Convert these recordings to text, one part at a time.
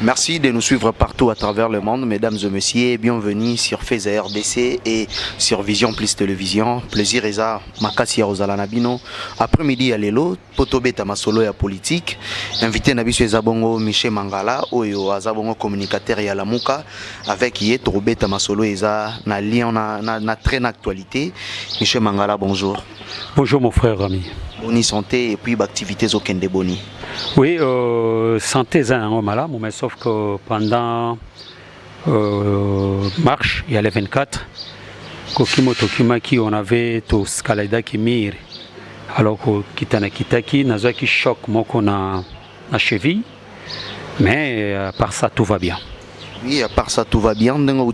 Merci de nous suivre partout à travers le monde, mesdames et messieurs. Bienvenue sur Feza RDC et sur Vision Plus Télévision. Plaisir eza makasi ya ozala na bino. Après-midi ya lelo, potobeta masolo ya politique. Invité na biso eza bongo Michel Mangala, oyo aza bongo communicateur ya Lamuka avec ye tobeta masolo eza na lien na très actualité. Michel Mangala, bonjour. Bonjour mon frère Rami. Boni santé et puis activités au Kende Boni. Oui, santé est un malade, mais sauf que pendant marche, il y a les 24, Kokimotokimaki, on avait tout Skalada qui mire. Alors que Kitana Kitaki, n'a qui choc, moi qu'on a cheville, mais à part ça, tout va bien. Oui, à part ça, tout va bien. Nous avons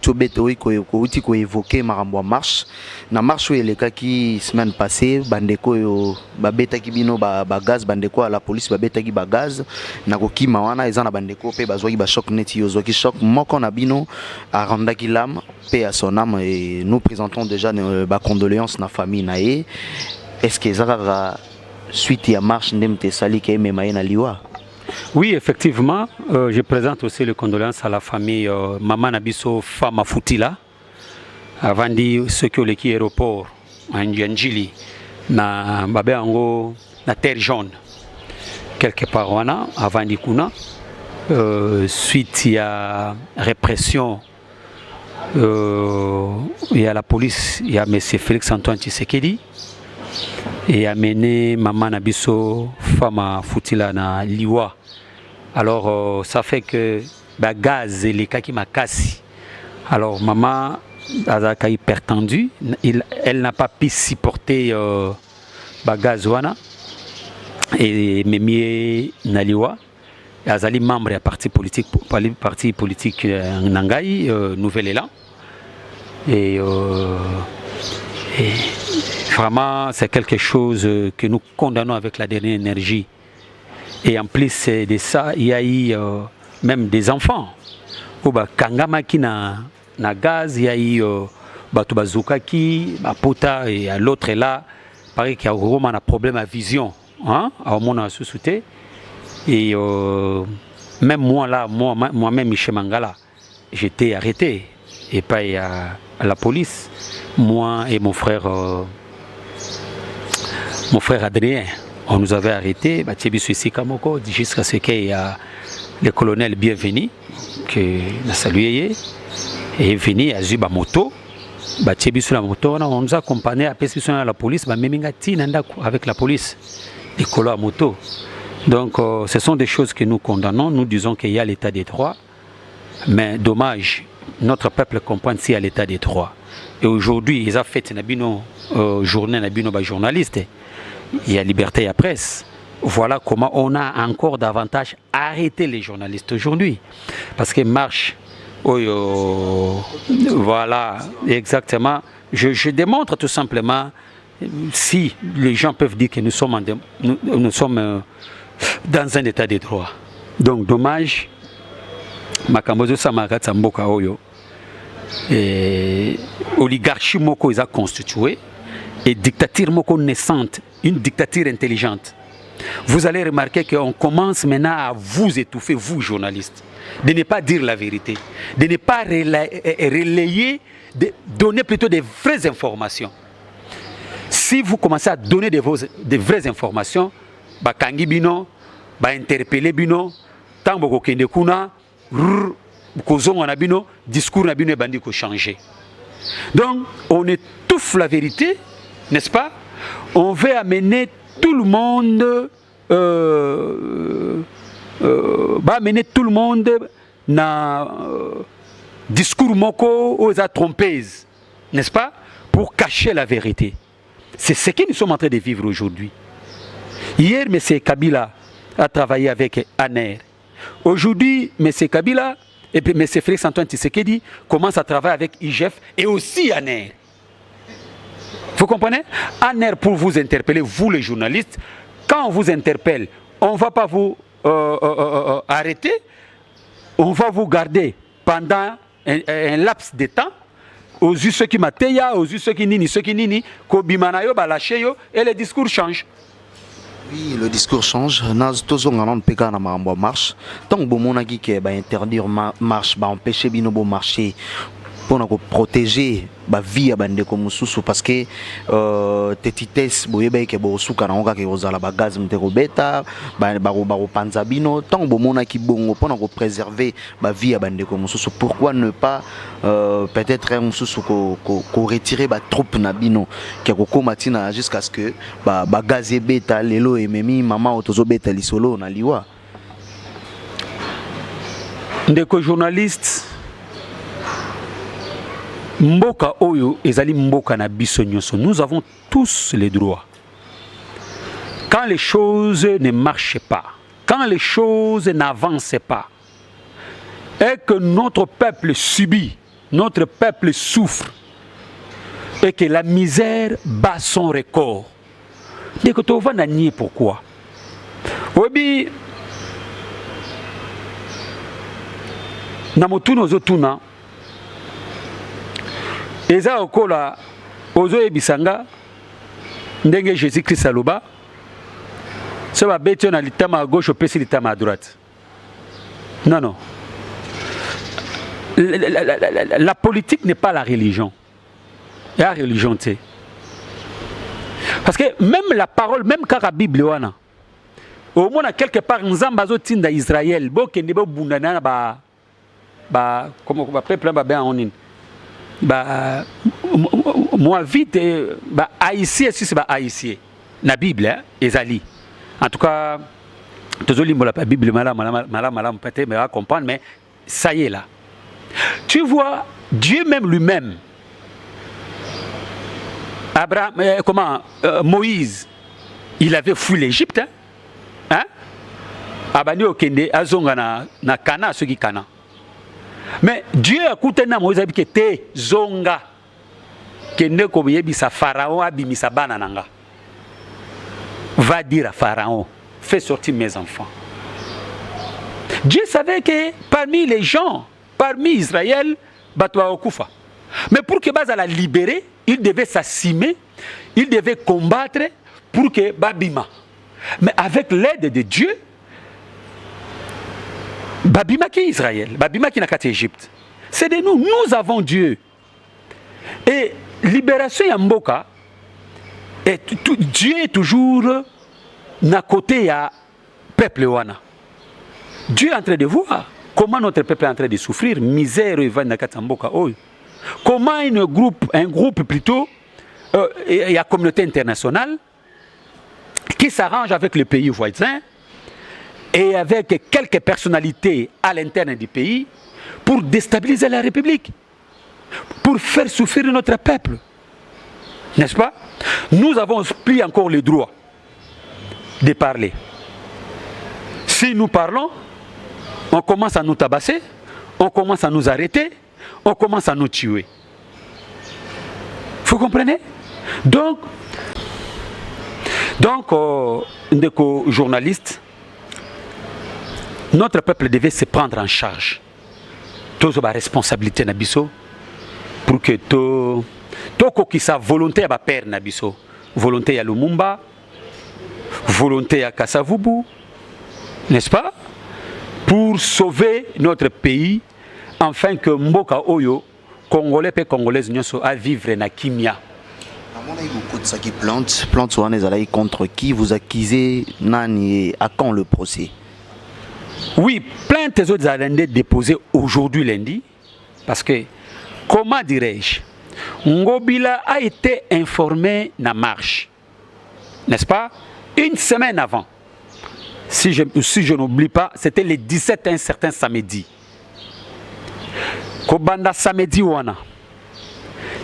évoqué Marambo marche. Na marche où il y a qui semaine passée, bandeko babeta kibino bagaz, bandeko à la police babeta ki bagaz. Na koki mawana ezana bandeko pe bazwa ki ba choc net yozo ki choc. Moko na bino a randa ki lam pe à son âme et nous présentons déjà ba condoléances na famille nae. Est-ce que ça suite à marche ndemte sali ke memaye na liwa? Oui, effectivement, je présente aussi les condoléances à la famille Maman Nabiso Fama Foutila. Avant de ce que l'équipe aéroport en Djandjili, na Babé Ango, na terre jaune, quelque part avant de Kuna, suite à répression, il y a la police, il y a M. Félix Antoine Tshisekedi, et a mené Maman Nabiso Fama Foutila na Liwa. Alors ça fait que bah, gaz et les cas qui m'a cassé. Alors maman a hypertendu, elle n'a pas pu supporter bah, gaz wana et Memi Naliwa. Azali membre du parti politique Nangai, Nouvel Élan. Et vraiment c'est quelque chose que nous condamnons avec la dernière énergie. Et en plus de ça, il y a eu même des enfants. Kangamaki na gaz, il y a eu Batubazukaki, Pota et l'autre est là. Pareil qu'il y a vraiment un problème à vision. Hein, à mon sous-souté. Et même moi là, moi-même Michel Mangala, j'étais arrêté. Et pas à la police. Moi et mon frère Adrien. On nous avait arrêtés, jusqu'à ce qu'il y a le colonel bienvenu, que nous salué, et est venu à Zuba moto. La moto, on nous a accompagnés à la police, avec la police, les colos à moto. Donc, ce sont des choses que nous condamnons. Nous disons qu'il y a l'état des droits, mais dommage, notre peuple comprend s'il y a l'état des droits. Et aujourd'hui, ils ont fait une journée de journalistes. Il y a liberté à presse. Voilà comment on a encore davantage arrêté les journalistes aujourd'hui. Parce que marche, voilà, exactement. Je démontre tout simplement, si les gens peuvent dire que nous sommes dans un état de droit. Donc, dommage, Makambozo Samagat Samboka Oyo, oligarchie Moko est constituée. Et dictature moko naissante, une dictature intelligente. Vous allez remarquer qu'on commence maintenant à vous étouffer, vous journalistes, de ne pas dire la vérité, de ne pas relayer, de donner plutôt des vraies informations. Si vous commencez à donner des vraies informations, Kangi bino, interpeller bino, tamboko kende kuna, kozongo na bino, discours na bino bandi ko changer. Donc on étouffe la vérité. N'est-ce pas? On veut amener tout le monde, dans discours moko aux trompeuses, n'est-ce pas? Pour cacher la vérité. C'est ce que nous sommes en train de vivre aujourd'hui. Hier, M. Kabila a travaillé avec ANER. Aujourd'hui, M. Kabila et puis M. Félix Antoine Tshisekedi commencent à travailler avec IGF et aussi ANER. Vous comprenez? ANER pour vous interpeller, vous les journalistes, quand on vous interpelle, on ne va pas vous arrêter, on va vous garder pendant un laps de temps, aux yeux ceux qui m'atteignent, aux yeux ceux qui nini, kobimanayo, balacheyo, et les discours changent. Oui, le discours change. Naz tozonga non peka na marambo marche. Tant que bomona qui ba interdire marche, ba empêcher bino bo marcher pour protéger ba vie à bande comme mususu parce que tetites boyeba ke bo suka na onga ke ozala ba gaz mteko beta ba panza bino tant bomona ki bongo pour préserver ba vie à bande comme mususu. Pourquoi ne pas peut-être un mususu ko retirer ba troupe na bino ke ko komatina jusqu'à ce que ba gaz beta lelo ememi mama otozo beta lisolo na liwa. Ndeko journaliste Mboka Oyo ezali Mboka na biso nyonso. Nous avons tous les droits. Quand les choses ne marchent pas, quand les choses n'avancent pas, et que notre peuple subit, notre peuple souffre, et que la misère bat son record, dès que tu vas nier pourquoi. Obi, Namotuna Zotuna, eza okola ozo ebisanga ndenge Jésus-Christ aloba so ba betio na litama à gauche opesi litama à droite. Non, non. La politique n'est pas la religion. La religion, tu sais. Parce que même la parole, même quand la Bible wana, au moins quelque part nzamba zo tinda Israël bo kende bo bundana ba comment ba peuple ba ben onin. Bah moi vite bah haïtien si c'est bah haïtien la Bible hein ezali en tout cas désolé moi la Bible malam peut-être mais va comprendre mais ça y est là tu vois Dieu même lui-même Abraham Moïse il avait fui l'Égypte hein abani okende azonga na Cana ceux qui Cana. Mais Dieu a écouté Moïse qui était zonga que ne koyebisa Pharaon abimisa bana nanga. Va dire à Pharaon, fais sortir mes enfants. Dieu savait que parmi les gens, parmi Israël, batwa okufa. Mais pour que Baza la libérer, il devait s'assimer, il devait combattre pour que babima. Mais avec l'aide de Dieu, Babima qui est Israël, Babima qui n'a qu'à Égypte. C'est de nous, nous avons Dieu. Et libération Yamboka, Dieu est toujours à côté à peuple wana. Dieu est en train de voir comment notre peuple est en train de souffrir, misère et Mboka. Comment un groupe plutôt, et la communauté internationale qui s'arrange avec les pays voisins et avec quelques personnalités à l'interne du pays pour déstabiliser la République, pour faire souffrir notre peuple. N'est-ce pas? Nous avons pris encore le droit de parler. Si nous parlons, on commence à nous tabasser, on commence à nous arrêter, on commence à nous tuer. Vous comprenez? Donc journalistes, notre peuple devait se prendre en charge. Tous la responsabilité nabiso pour que tout qui sa volonté à père nabiso, volonté à Lumumba, volonté à Kasavubu, n'est-ce pas? Pour sauver notre pays, afin que Mboka Oyo, Congolais et Congolaises, à vivre na kimia. Qui plante contre qui vous accusez nani à quand le procès? Oui, plainte des autres Arlandais déposées aujourd'hui lundi, parce que, comment dirais-je, Ngobila a été informé na marche, n'est-ce pas? Une semaine avant, si je n'oublie pas, c'était le 17 un certain samedi. Kobanda samedi wana.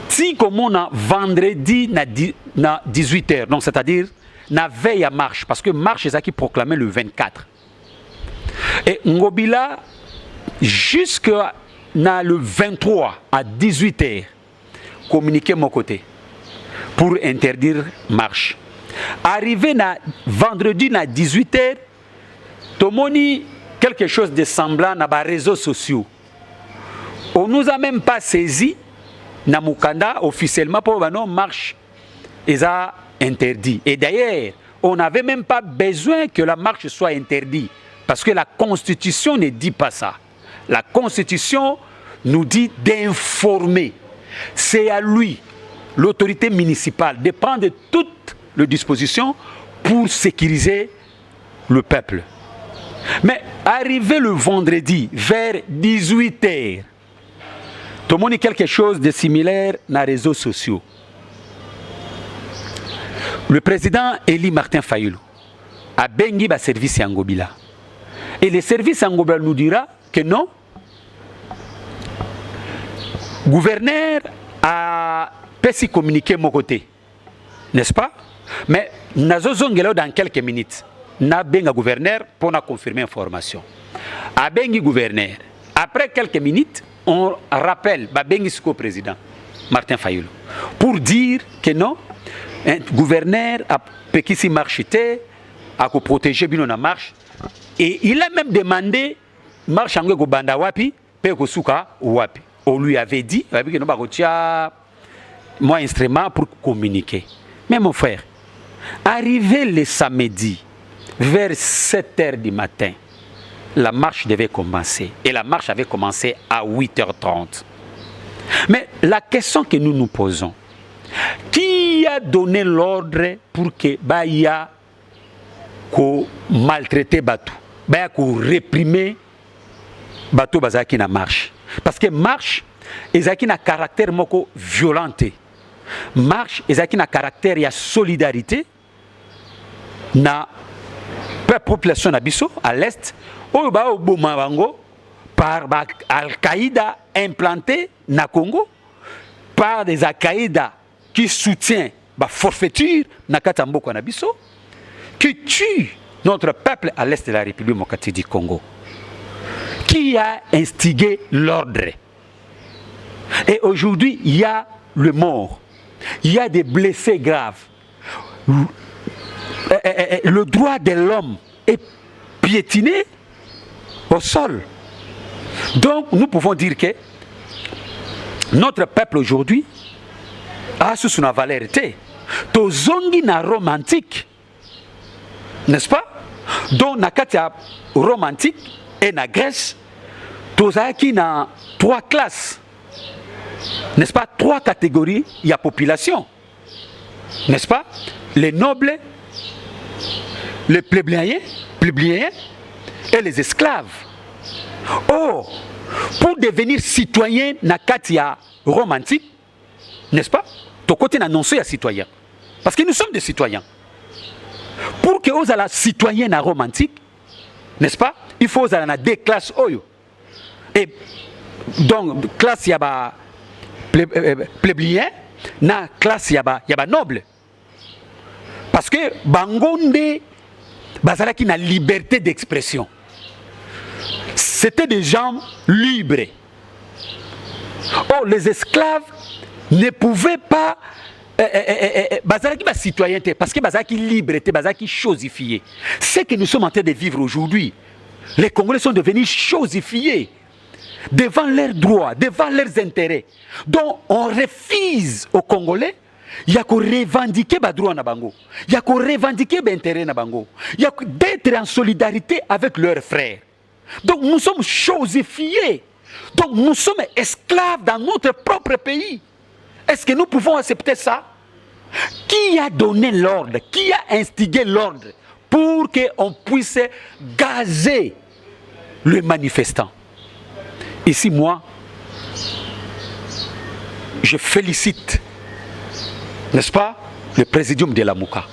Si comme on a vendredi na 18h, donc c'est-à-dire na veille à marche, parce que marche est ça qui proclamait le 24. Et Ngobila, jusqu'à le 23 à 18h, communiquer mon côté pour interdire marche. Arrivé na vendredi na 18h, tomoni quelque chose de semblant na ba réseaux sociaux. On nous a même pas saisi na Mukanda officiellement pour que non marche est interdit. Et d'ailleurs, on n'avait même pas besoin que la marche soit interdite. Parce que la Constitution ne dit pas ça. La Constitution nous dit d'informer. C'est à lui, l'autorité municipale, de prendre toutes les dispositions pour sécuriser le peuple. Mais arrivé le vendredi, vers 18h, tout le monde a quelque chose de similaire dans les réseaux sociaux. Le président Eli Martin Fayulu a bengi ba service Angobila. Et le service Angobila nous dira que non. Le gouverneur a pu communiquer mon côté. N'est-ce pas? Mais nous avons dans quelques minutes. Nous avons gouverneur pour confirmer l'information. A bengi gouverneur. Après quelques minutes, on rappelle bengi ce président Martin Fayulu pour dire que non. Un gouverneur a péquisi marché à protéger bien la marche et il a même demandé marche en banda wapi pe ko suka wapi. On lui avait dit que nous ba moi instrument pour communiquer. Mais mon frère, arrivé le samedi vers 7h du matin, la marche devait commencer et la marche avait commencé à 8h30. Mais la question que nous nous posons, qui a donné l'ordre pour que Baya ko maltraiter Batou, Baya ko réprimer Batou bazaki na marche? Parce que marche, ezaki na caractère moko violenté. Marche, ezaki na caractère ya solidarité na population na biso à l'est, oyo ba oboma bango par Al-Qaïda implanté na Congo, par des Al-Qaïda qui soutient la forfaiture na Katamboko na biso, qui tue notre peuple à l'est de la République démocratique du Congo. Qui a instigé l'ordre? Et aujourd'hui, il y a le mort, il y a des blessés graves. Le droit de l'homme est piétiné au sol. Donc, nous pouvons dire que notre peuple aujourd'hui a sous son valeur. Tozongi na romantique, n'est-ce pas? Donc, na katia romantique et na Grèce, tozaki na 3 classes, n'est-ce pas? 3 catégories, il y a population, n'est-ce pas? Les nobles, les plébéiens et les esclaves. Or, pour devenir citoyen na katia romantique, n'est-ce pas? Ton côté n'annoncer à citoyen. Parce que nous sommes des citoyens. Pour que vous ayez citoyen na romantique, n'est-ce pas? Il faut avoir 2 classes oyo. Et donc classe yaba plébéien, na classe yaba noble. Parce que bangonde bazalaki na liberté d'expression. C'était des gens libres. Or les esclaves ne pouvaient pas bazalaki ba citoyenneté parce que bazalaki liberté, bazalaki chosifié. Ce que nous sommes en train de vivre aujourd'hui, les Congolais sont devenus chosifiés devant leurs droits, devant leurs intérêts. Donc on refuse aux Congolais, il y a qu'on revendiquer ba droit na bango, il y a qu'on revendiquer ba intérêt na bango, il y a d'être en solidarité avec leurs frères. Donc nous sommes chosifiés. Donc nous sommes esclaves dans notre propre pays. Est-ce que nous pouvons accepter ça? Qui a donné l'ordre? Qui a instigé l'ordre pour qu'on puisse gazer le manifestant? Ici, moi, je félicite, n'est-ce pas, le présidium de la Mouka.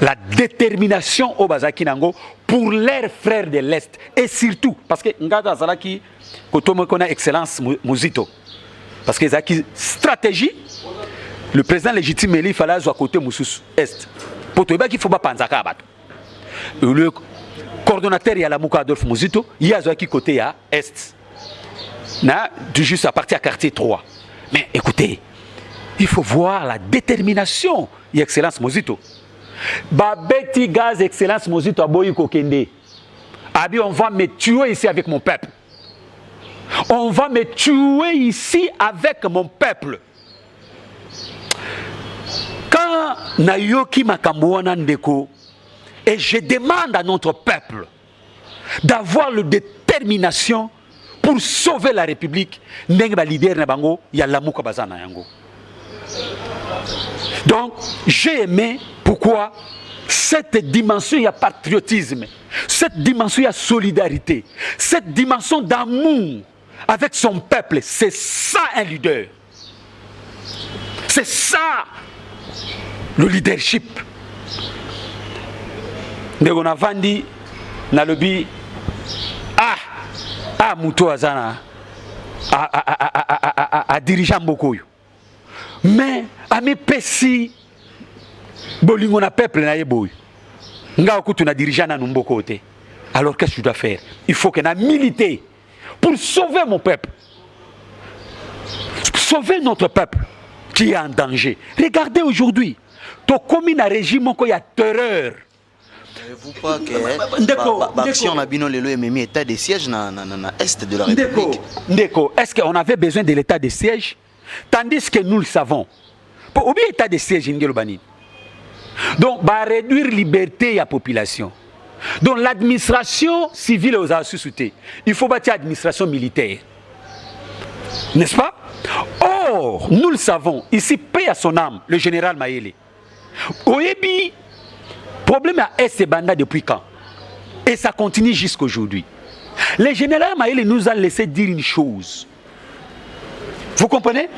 La détermination au Bazaki Nango pour leurs frères de l'Est. Et surtout, parce que Ngada Zalaki, quand on a excellence Mouzito, parce que Zaki stratégie, le président légitime, il fallait à côté Moussous Est. Pour te dire qu'il ne faut pas penser à Abat. Le coordonnateur, il y a la Mouka Adolphe Mouzito, il y a Zaki côté à Est. Juste à partir à quartier 3. Mais écoutez, il faut voir la détermination et excellence Mouzito. Babeti gaz excellence Mouzito Aboyi Kokende. Abi, on va me tuer ici avec mon peuple. On va me tuer ici avec mon peuple. Quand Nayoki Makambuana Ndeko Et je demande à notre peuple d'avoir la détermination pour sauver la République. Donc, j'ai aimé pourquoi cette dimension, il y a patriotisme, cette dimension, il y a solidarité, cette dimension d'amour avec son peuple. C'est ça un leader. C'est ça le leadership. On a vendu dans le but Mouto Azana à dirigeant beaucoup. Mais à mes pessi bolingo na peuple na yeboy. Nga okutu na dirigeant na numboko côté. Alors qu'est-ce que je dois faire? Il faut que na militer pour sauver mon peuple. Sauver notre peuple qui est en danger. Regardez aujourd'hui, tu commis un régime qui a terreur. Vous pas que l'action a bien le même état de siège dans l'est de la République. Ndeko, est-ce qu'on avait besoin de l'état de siège? Tandis que nous le savons. Pour oublier l'état de siège, donc, va réduire la liberté de la population. Donc, l'administration civile aux assujettis. Il faut bâtir l'administration militaire. N'est-ce pas? Or, nous le savons, ici, paix à son âme, le général Mayele. Oyebi, problème à Est Banda depuis quand? Et ça continue jusqu'aujourd'hui. Le général Mayele nous a laissé dire une chose. Vous comprenez?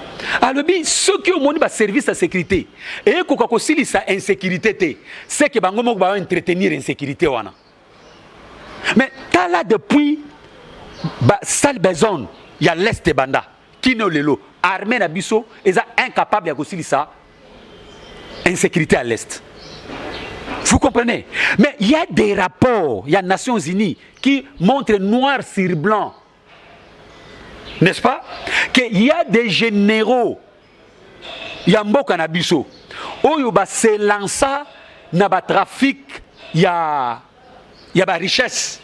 Alors, ceux qui ont mon service de sécurité, et qui ont insécurité, c'est que nous va entretenir l'insécurité. Mais là, depuis sale besoin, il y a l'Est de Banda, qui n'est pas armée Nabiso, ils sont incapables de faire ça, insécurité à l'Est. Vous comprenez? Mais il y a des rapports, il y a les Nations Unies qui montrent noir sur blanc, n'est-ce pas, qu'il y a des généraux, il y a Mboka Nabiso, où il se lance dans le trafic, il y a la richesse.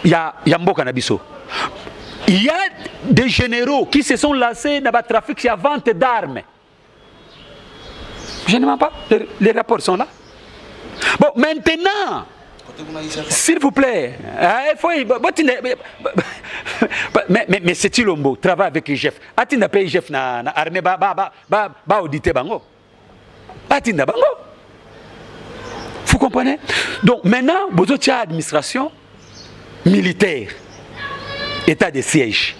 Il y a Mboka Nabiso. Il y a des généraux qui se sont lancés dans le trafic, il y a vente d'armes. Je ne mens pas, les rapports sont là. Bon, maintenant, s'il vous plaît, mais c'est Tilombo, travaille avec les chefs. Atinda paye chef na armée ba auditer bango. Atinda bango. Vous comprenez? Donc maintenant, vous avez administration militaire, état de siège.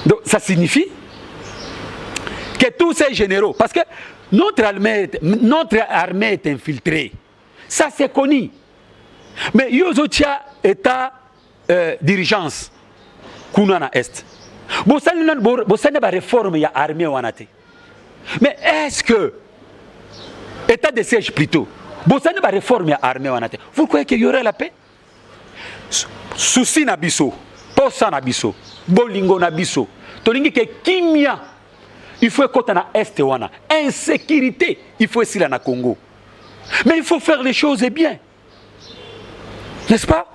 Donc ça signifie que tous ces généraux, parce que notre armée est infiltrée, ça c'est connu. Mais il y a état dirigeance Kunana Est. Vous savez la réforme, il y a armée ou anate. Mais est-ce que état de siège plutôt, vous savez la réforme, il y a armée ou anate. Vous croyez qu'il y aurait la paix? Souci nabiso, posa nabiso, bolingo nabiso, tolingi ke kimia. Il faut que na Est wana. Insécurité, il faut essayer na Congo. Mais il faut faire les choses bien. N'est-ce pas?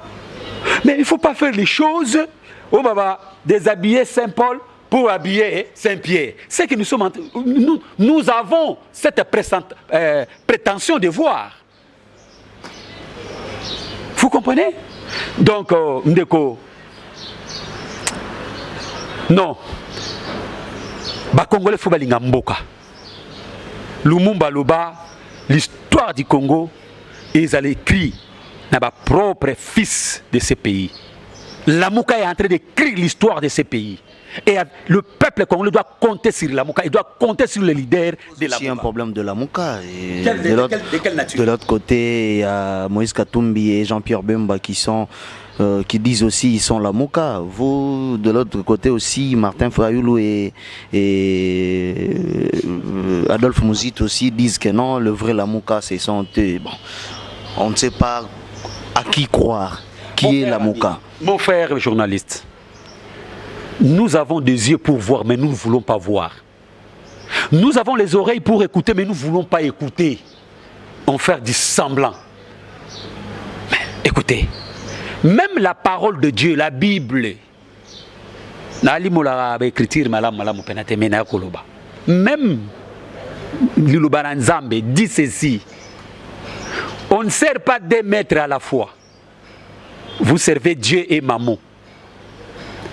Mais il ne faut pas faire les choses au baba déshabiller Saint-Paul pour habiller Saint-Pierre. C'est que nous avons cette prétention de voir. Vous comprenez? Donc, Ndeko, non. Ba Congolais faut balinga mboka. Lumumba Loba, l'histoire du Congo, ils allaient écrire dans ba propre fils de ce pays. Lamuka est en train d'écrire l'histoire de ce pays. Et le peuple congolais doit compter sur Lamuka, il doit compter sur le leader de Lamuka. C'est un problème de Lamuka. De quelle nature? De l'autre côté, il y a Moïse Katumbi et Jean-Pierre Bemba qui disent aussi ils sont Lamuka. Vous, de l'autre côté aussi, Martin Fayoulou et Adolphe Mouzit aussi disent que non, le vrai Lamuka, c'est son... Bon, on ne sait pas à qui croire, qui est Lamuka. Mon frère journaliste, nous avons des yeux pour voir, mais nous ne voulons pas voir. Nous avons les oreilles pour écouter, mais nous ne voulons pas écouter. On fait du semblant. Mais écoutez, même la parole de Dieu, la Bible, même Liloba Nzambe dit ceci. On ne sert pas deux maîtres à la fois. Vous servez Dieu et Maman.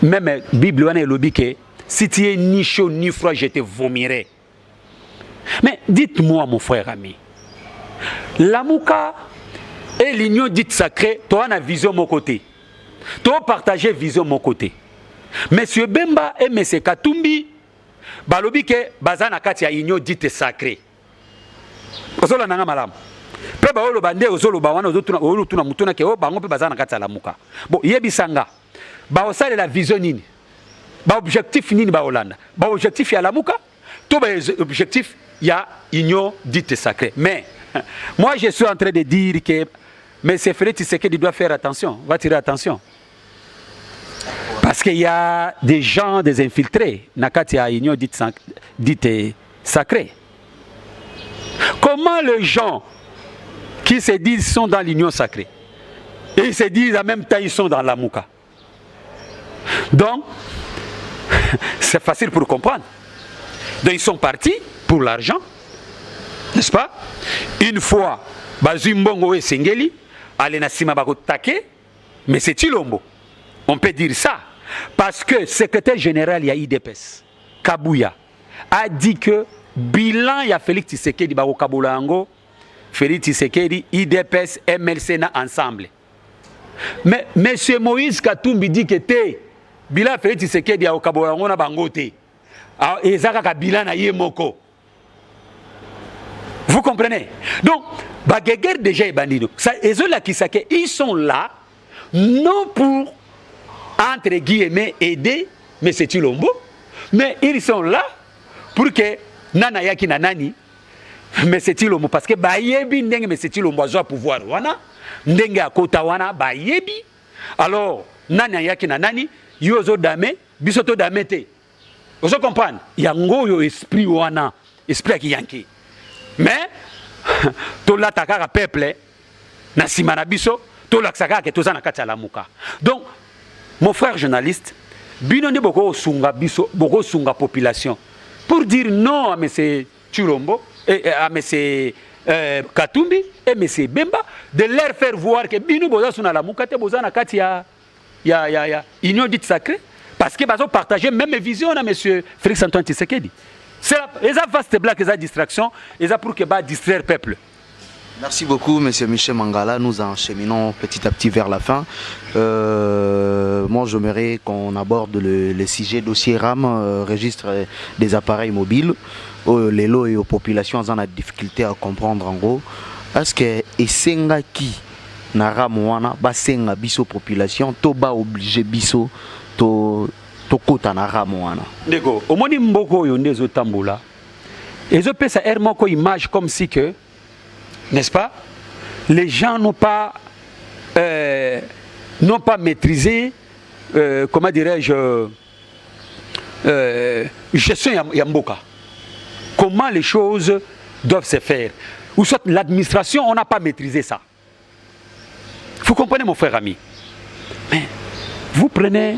Même la Bible dit que si tu es ni chaud ni froid, je te vomirai. Mais dites-moi, mon frère ami, l'amouka et l'union dite sacrée, tu as une vision de mon côté. Tu as partagé vision de mon côté. Monsieur Bemba et Monsieur Katumbi, balobi ke bazana kati ya union dite sacrée. Ozola nanga malamu. Pe ba olo bande ozolo ba wana ozotuna olo tuna mutuna ke o bango pe bazana kati ya lamuka. Bon, yebisanga. Ba osale la vision nini? Ba objectif nini ba Hollande? Ba objectif ya lamuka? To ba objectif ya union dite sacrée. Mais moi je suis en train de dire que mais c'est Félix Tshisekedi doit faire attention, va tirer attention. Parce qu'il y a des gens, des infiltrés, nakati ya union dite sacrée. Comment les gens qui se disent sont dans l'union sacrée et ils se disent en même temps ils sont dans la mouka? Donc, c'est facile pour comprendre. Donc ils sont partis pour l'argent, n'est-ce pas? Une fois, Bazumbongo et Sengeli, Alena Sima Bakotake, mais c'est Chilombo. On peut dire ça. Parce que le secrétaire général il y a IDPS, Kabouya, a dit que bilan il y a Félix Tshisekedi Bako Kabulango, Félix Tshisekedi, IDPS, MLC na ensemble. Mais M. Moïse Katumbi dit que te bilan Félix Tshisekedi a Kabulango na bangote. Et ça ka bilan na yemoko. Vous comprenez? Donc, Bageger déjà est bandido. Ils sont là non pour entre guillemets aider M. Chilombo, mais ils sont là pour que Nana Yaki Nanani, M. Chilombo, parce que Bayebi ndenge M. Chilombo a pouvoir wana, ndenge akota wana Bayebi, alors Nana Yaki Nanani, yozo dame, bisoto dame te. Vous comprenez? Yango yo esprit wana, esprit qui yanki. Mais to la takara peuple na simana biso, to la sakaka ke tozana kati la muka. Donc mon frère journaliste, binonde boko sunga biso, boko sunga population pour dire non à M. Chilombo et à M. Katumbi et M. Bemba, de leur faire voir que bino boza suna la muka te boza na kati ya union dite sacrée, parce que bazo partager même vision à M. Félix Antoine Tshisekedi. C'est la vaste blague, c'est la distraction, et ça pour que va distraire le peuple. Merci beaucoup, M. Michel Mangala. Nous encheminons petit à petit vers la fin. Moi, j'aimerais qu'on aborde le sujet dossier RAM, registre des appareils mobiles. Les lots et aux populations ont la difficulté à comprendre en gros. Est-ce que Essenga qui na RAM wana basenga biso population to ba obligé biso to kota na RAM wana? Ndeko, omoni mboko yo ndezo tambola. Ezo pesa moko image comme si que, n'est-ce pas, les gens n'ont pas maîtrisé, comment dirais-je, gestion Yamboka. Comment les choses doivent se faire. Ou soit l'administration, on n'a pas maîtrisé ça. Vous comprenez, mon frère ami? Mais vous prenez,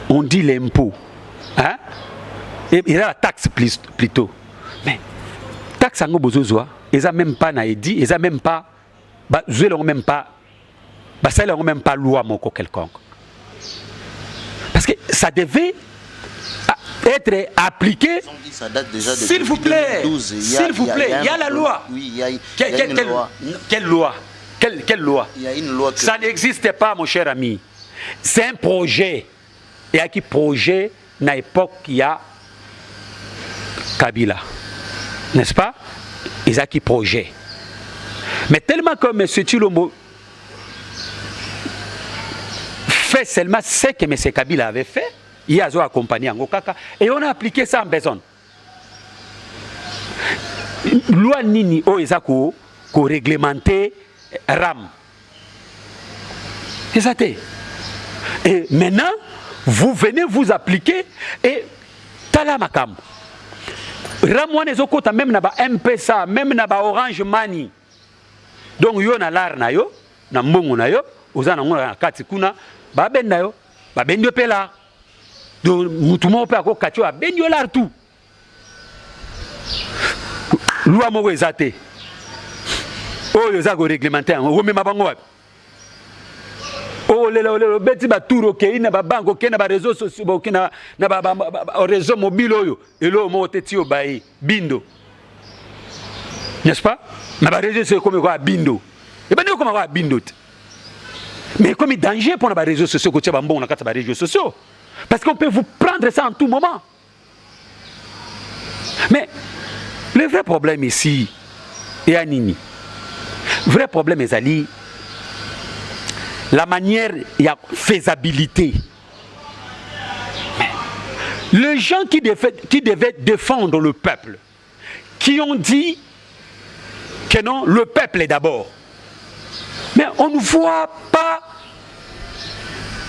on dit l'impôt. Hein? Et il y a la taxe plutôt. Mais taxe en Bozozoa, ils n'ont même pas naïdi, ils n'ont même pas, ils n'ont même pas, ça n'ont même pas loi moko quelconque. Parce que ça devait être appliqué. Ça date déjà de s'il vous plaît, 2012. S'il vous plaît, il y a la loi. Oui, il y a une loi. Quelle loi? Quelle loi? Il y a une loi. Ça n'existe pas, mon cher ami. C'est un projet. Et à qui projet, à l'époque, il y a Kabila. N'est-ce pas? Ils ont qui projet. Mais tellement que M. Chilombo fait seulement ce que M. Kabila avait fait, il a accompagné en Okaka et on a appliqué ça en personne. Loi Nini, Oezako, ko réglementé RAM. C'est ça. Et maintenant, vous venez vous appliquer et talamakam. Ramouane ezokota même na ba M-Pesa, même na ba Orange Money. Donc yo na lar na yo, na mbongo na yo, ozana ngona kati kuna, ba benda yo, ba bendio pela. Donc mutumo pe ako katio a bendio lar tout. loi moko eza te oyo eza koréglementaire omema bango wapi olelo beti batour okei na babanke okei na baréseau sociaux okei na réseau mobile oyo eloo moko te ti obaye bindo n'est-ce pas na baréseau sociaux ekomi koya bindo ebandi okoma koya bindo te mais ekomi danger mpona baréseau sociaux kotia bambongo na kati ya baréseau sociaux parce qu'on peut vous prendre ça en tout moment. Mais le vrai problème ici est à Nini. Le vrai problème est Ali. La manière, il y a faisabilité. Les gens qui devaient défendre le peuple, qui ont dit que non, le peuple est d'abord. Mais on ne voit pas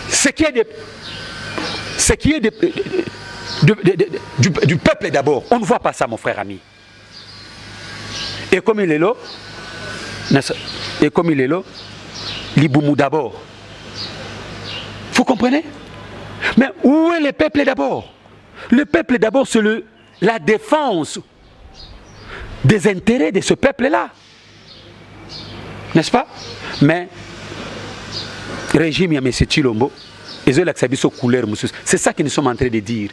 ce qui est du peuple d'abord. On ne voit pas ça, mon frère ami. Et comme il est là, l'Iboumou d'abord. Vous comprenez? Mais où est le peuple d'abord? Le peuple d'abord, c'est la défense des intérêts de ce peuple-là. N'est-ce pas? Mais, régime, il y a M. Chilombo. C'est ça que nous sommes en train de dire.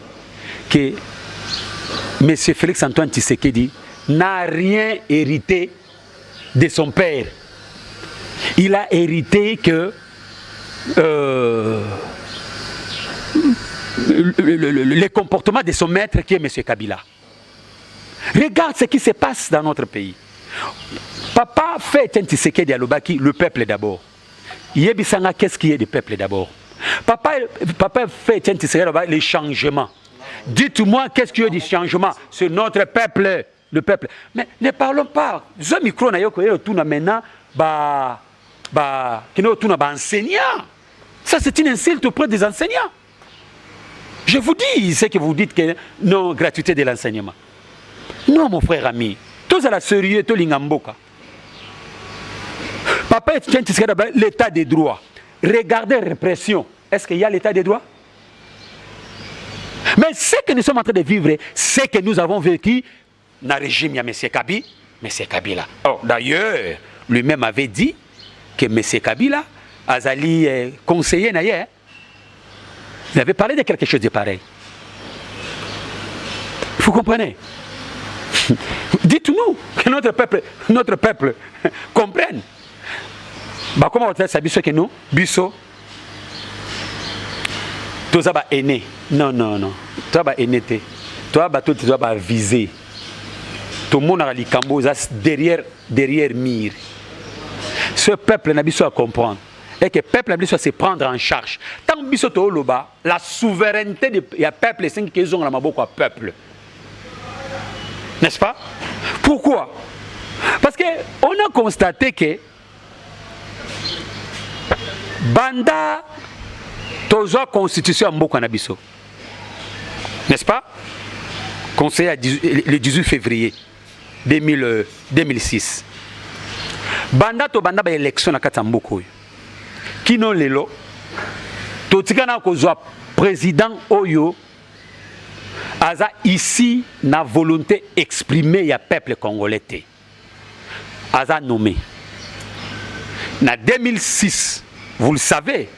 Que M. Félix-Antoine Tshisekedi n'a rien hérité de son père. Il a hérité que le comportement de son maître qui est M. Kabila. Regarde ce qui se passe dans notre pays. Papa fait Tshisekedi à Lobaki, le peuple d'abord. Yebisanga, qu'est-ce qui est du peuple d'abord? Papa fait les changements. Dites-moi, qu'est-ce qu'il y a du changement? C'est notre peuple, le peuple. Mais ne parlons pas. Ce micro, maintenant, enseignants. Ça, c'est une insulte auprès des enseignants. Je vous dis, c'est que vous dites que non, gratuité de l'enseignement. Non, mon frère ami. Tous à la sérieux, tout l'ingamboka. Papa est l'état des droits. Regardez la répression. Est-ce qu'il y a l'état des droits? Mais ce que nous sommes en train de vivre, c'est que nous avons vécu dans le régime, il y a M. Kabila. Oh, d'ailleurs, lui-même avait dit que M. Kabila, Azali conseiller d'ailleurs, il avait parlé de quelque chose de pareil. Vous comprenez? Dites-nous que notre peuple comprenne. Bah, comment on va dire que nous, Bisso, tous les aînés. Non. Toi, aîné, toi, tu dois viser. Tout le monde a les cambos derrière mur. Ce peuple n'a pas à comprendre. Et que le peuple n'a pas à se prendre en charge. Tant que la souveraineté du peuple, c'est qu'ils ont la maboko à peuple. N'est-ce pas? Pourquoi? Parce qu'on a constaté que Banda Tozo Constitution Mboko Nabiso. N'est-ce pas? Conseil le 18 février 2006. Banda to banda ba élection na Katamboko. Kino lelo totikana kozwa président Oyo aza ici na volonté exprimée ya peuple congolais te. Aza nommé. Na 2006, vous le savez,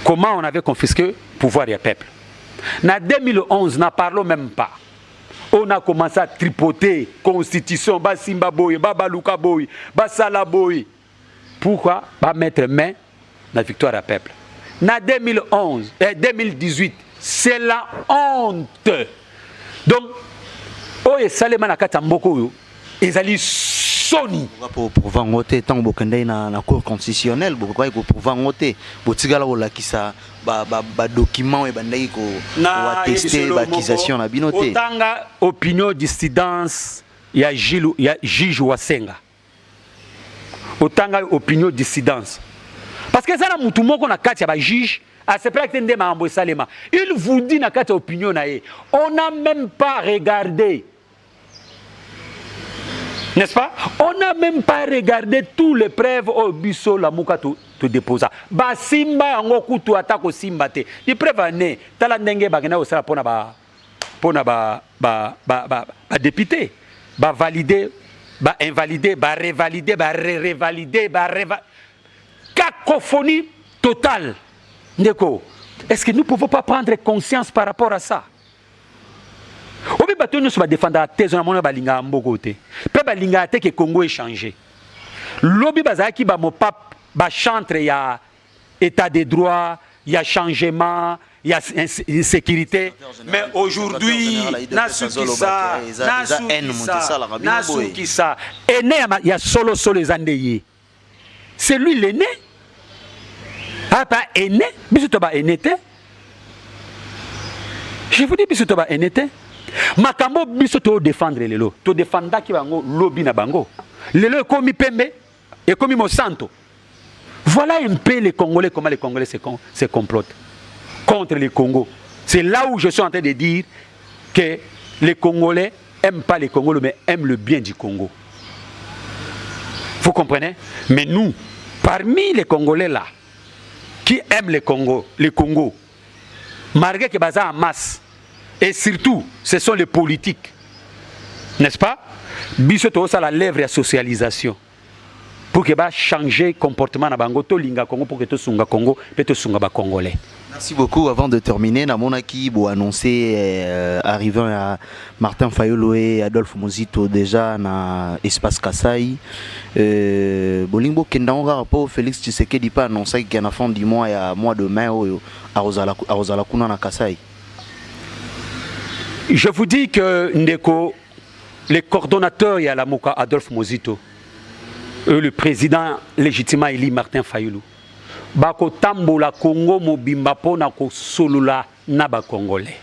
comment on avait confisqué le pouvoir du peuple. En 2011, n'en parlons même pas. On a commencé à tripoter constitution, Simba Boy, Babaluka Boy, Basala Boy. Pourquoi? Pas mettre main dans la victoire du peuple. En 2018, c'est la honte. Donc, Oye Salema Nakatamboko, ils allaient Sony. Pour vangoter tant que na cour constitutionnelle, pour vangoter, pour tigala wala kisa ba document et bandai ko attester ba accusation na binoté. Otanga opinion dissidence ya juge Wasenga. Otanga opinion dissidence. Parce que ça na mutu moko na kati ya ba juge à ce près que ndé ma ambo salema. Il vous dit na kati opinion na ye. On n'a même pas regardé. N'est-ce pas? On n'a même pas regardé tous les preuves au biso la muka te déposa. Ba simba ngoku tu atako simba te. Di preuve ne tala ndenge bagena osala pona ba député. ba valider, ba invalider, ba révalider, ba révalider, ba cacophonie totale. Ndeko, est-ce que nous ne pouvons pas prendre conscience par rapport à ça? Obi bato nous va défendre la thèse na mona balinga mbokote. Pe balinga te que Congo est changé. Lobi bazaki ba mo pap ba chantre ya état de droit, il y a changement, il y a insécurité, mais aujourd'hui, Nasukisa, il y a solo les andéés. C'est lui l'aîné. Ah, pas aîné, Bisoutoba aîné. Je vous dis, Bisoutoba aîné. Makambo Bisouto défendre les lots. To défendre qui va lobby na bango. Les lots comme Pembe et comme Monsanto. Voilà un peu les Congolais, comment les Congolais se complotent contre les Congo. C'est là où je suis en train de dire que les Congolais n'aiment pas les Congolais, mais aiment le bien du Congo. Vous comprenez? Mais nous, parmi les Congolais là, qui aiment les Congo, malgré que Baza en masse, et surtout, ce sont les politiques, n'est-ce pas? Bissoto, ça la lèvre à socialisation. Pour que va changer comportement na bango to linga Congo pour que to sunga Congo pe to sunga ba congolais. Merci beaucoup. Avant de terminer, namona ki bo annoncer arrivant à Martin Fayulu et Adolphe Muzito déjà na espace Kasai. Bolingo kendanga rapport Félix Tshisekedi pas annoncé qu'il y a fin du mois et à mois de mai à Rosala kuna na Kasai. Je vous dis que ndeko les coordonnateurs ya la Moka Adolphe Muzito, le président légitimement élu Martin Fayulu, bako tambola Congo mobimba pona ko solula na ba congolais.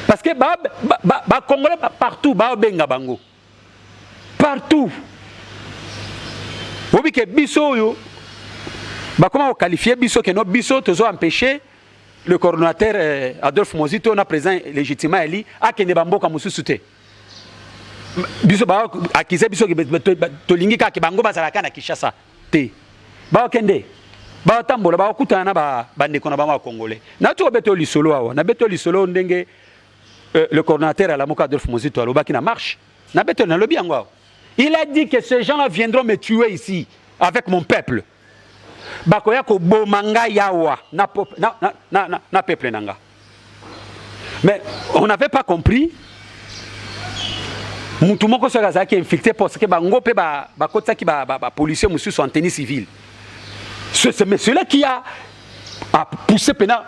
Parce que ba congolais partout ba benga bango. Partout. Obi ke biso yo ba comment on qualifier biso que no biso tozo empêcher le coordonnateur Adolphe Muzito na président légitimement élu a kende bamboka mususute. Biso ba akize biso tolingi ka ke bango bazalaka na Kinshasa te ba kende ba tambola ba kutana ba bandeko na ba congolais na to beto lisolo awa na beto lisolo ndenge le coordinateur à la Moka Adolphe Muzito alobaki na marche na beto na lobi yango. Il a dit que ces gens viendront me tuer ici avec mon peuple. Bakoya ko bomanga yawa na peuple nanga. Mais on n'avait pas compris. Mutu moko so gaza ki infiltré parce que bango pe ba kotsa ki ba policier monsieur en tenue civile. Ce monsieur-là qui a poussé pendant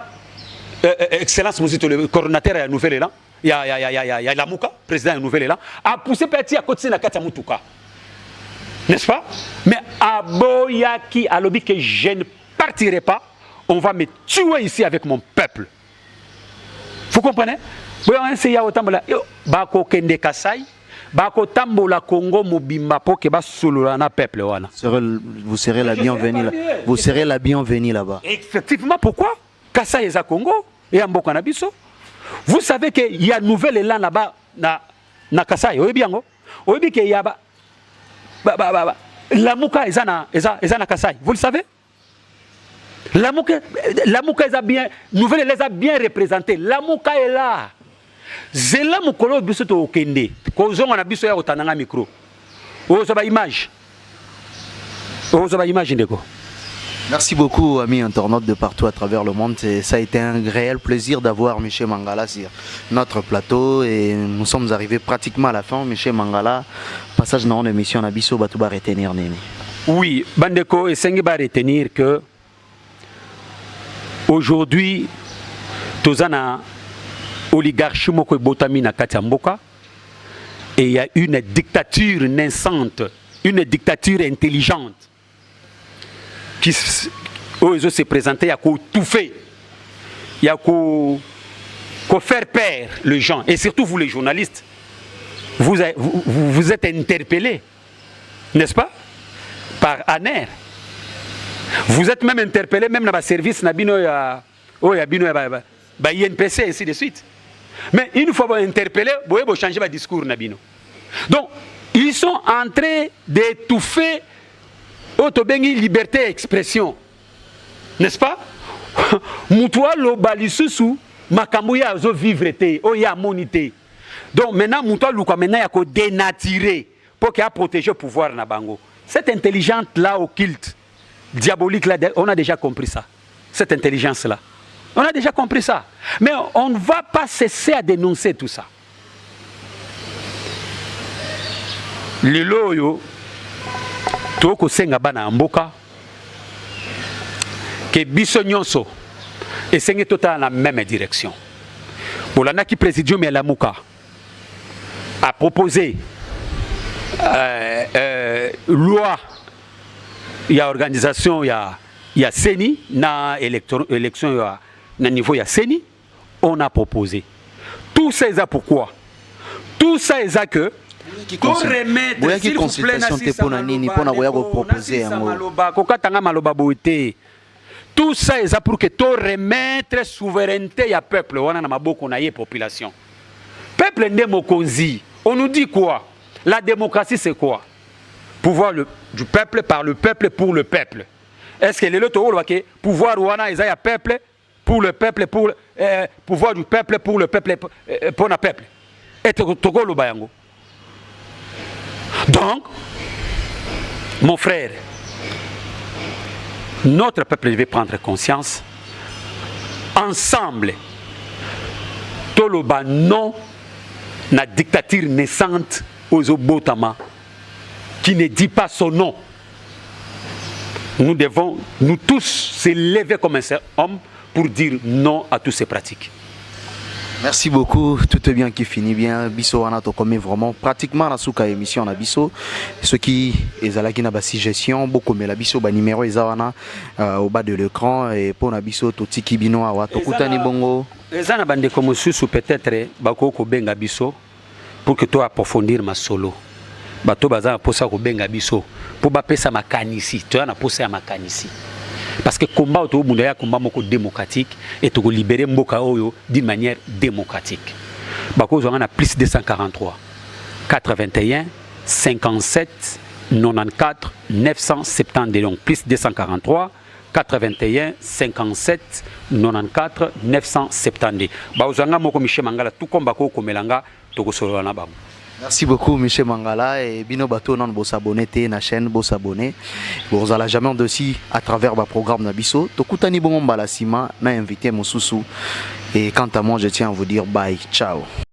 excellence Muzito le coordinateur à Nouvelle-Élan, il y a la Mouka, président de Nouvelle-Élan, a poussé petit à côté de la Katia Mutuka. N'est-ce pas? Mais à Boyaki a lobby que je ne partirai pas, on va me tuer ici avec mon peuple. Vous comprenez? Boyaki a autant bako kende Kasai. Bako tambola Congo mobimba po ke ba solola na peuple wana. Vous serez la bienvenue là. Vous serez la bienvenue là-bas. Effectivement, pourquoi? Kasai eza Congo et Mboka na biso. Vous savez que il y a nouvel élan là-bas na Kasai. Oyebi yango. Oyebi que il y a la Mouka eza na Kasai. Vous le savez? La Mouka eza bien nouvel élan eza bien représenté. La Mouka est là. Zela mukolo biso to okende kozonga na biso ya otananga micro ozoba image ndeko. Merci beaucoup amis internautes de partout à travers le monde. Ça a été un réel plaisir d'avoir Michel Mangala sur notre plateau et nous sommes arrivés pratiquement à la fin. Michel Mangala, passage dans l'émission na biso batuba retenir nini. Oui, bandeko et sengi ba retenir que aujourd'hui tozana oligarchie moko botami na kati ya mboka et il y a une dictature naissante, une dictature intelligente qui se présenter, il y a qu'au tout fait, il y a qu'au faire peur les gens et surtout vous les journalistes, vous êtes interpellés, n'est-ce pas, par ANER. Vous êtes même interpellés même dans le service nabino ya INPC ainsi de suite. Mais une fois interpellé, vous pouvez changer votre discours. Donc, ils sont en train d'étouffer notre liberté d'expression. N'est-ce pas? Moutoua lo balisusu, makamouya zo vivre te, oya monité. Donc maintenant, Moutoua Luka, maintenant, il y a dénaturer pour qu'il y ait protégé le pouvoir na bango. Cette intelligence-là occulte, diabolique-là, on a déjà compris ça. Cette intelligence-là. On a déjà compris ça. Mais on ne va pas cesser à dénoncer tout ça. Les loyaux, toko senga bana mboka, que biso nyonso, et senga tota dans la même direction. Pour l'anaki présidium et la Mouka a proposé loi, il y a organisation, il y a CENI, na élection, na niveau il y a CENI, on a proposé. Tout ça est pourquoi? Tout ça est que pour remettre, s'il vous plaît, tout ça est pour que tu remettre souveraineté à peuple, on a na population. Peuple ndémokonzi, on nous dit quoi? La démocratie c'est quoi? Pouvoir du peuple par le peuple pour le peuple. Est-ce que les autres pouvoir wana est peuple pour le peuple pour pouvoir du peuple pour le peuple pour le peuple? Et tokolo bayango. Donc, mon frère, notre peuple devait prendre conscience. Ensemble, toloba non la dictature naissante aux Obotama qui ne dit pas son nom. Nous devons, nous tous, se lever comme un seul homme pour dire non à toutes ces pratiques. Merci beaucoup, tout est bien qui finit bien. Bisso on a commis vraiment pratiquement la souka émission na bisso. Ce qui est à la qui n'a pas suggestion beaucoup mais la bisso ba numéro ezawana au bas de l'écran et pour na bisso to tiki bino awa to kutani bongo. Ezana bande comme sous peut-être bako ko benga bisso pour que toi approfondir ma solo. Bato baza posa ko benga bisso pour ba pesa makanisi, toi na posa ya makanisi. Parce que le combat autour de la combat démocratique et de libérer Mboka Oyo d'une manière démocratique. Bako on a plus de 243 81 57 94 970 donc plus 243 81 57 94 970. Baozanga moko Michel Mangala tout comme bako komelanga to solo na bango. Merci beaucoup Michel Mangala et bino bato non bo s'abonner te na chaîne bo s'abonner. Vous allez jamais aussi à travers ma programme na biso. To kutani bongo mbala sima na invité Mosusu et quant à moi je tiens à vous dire bye ciao.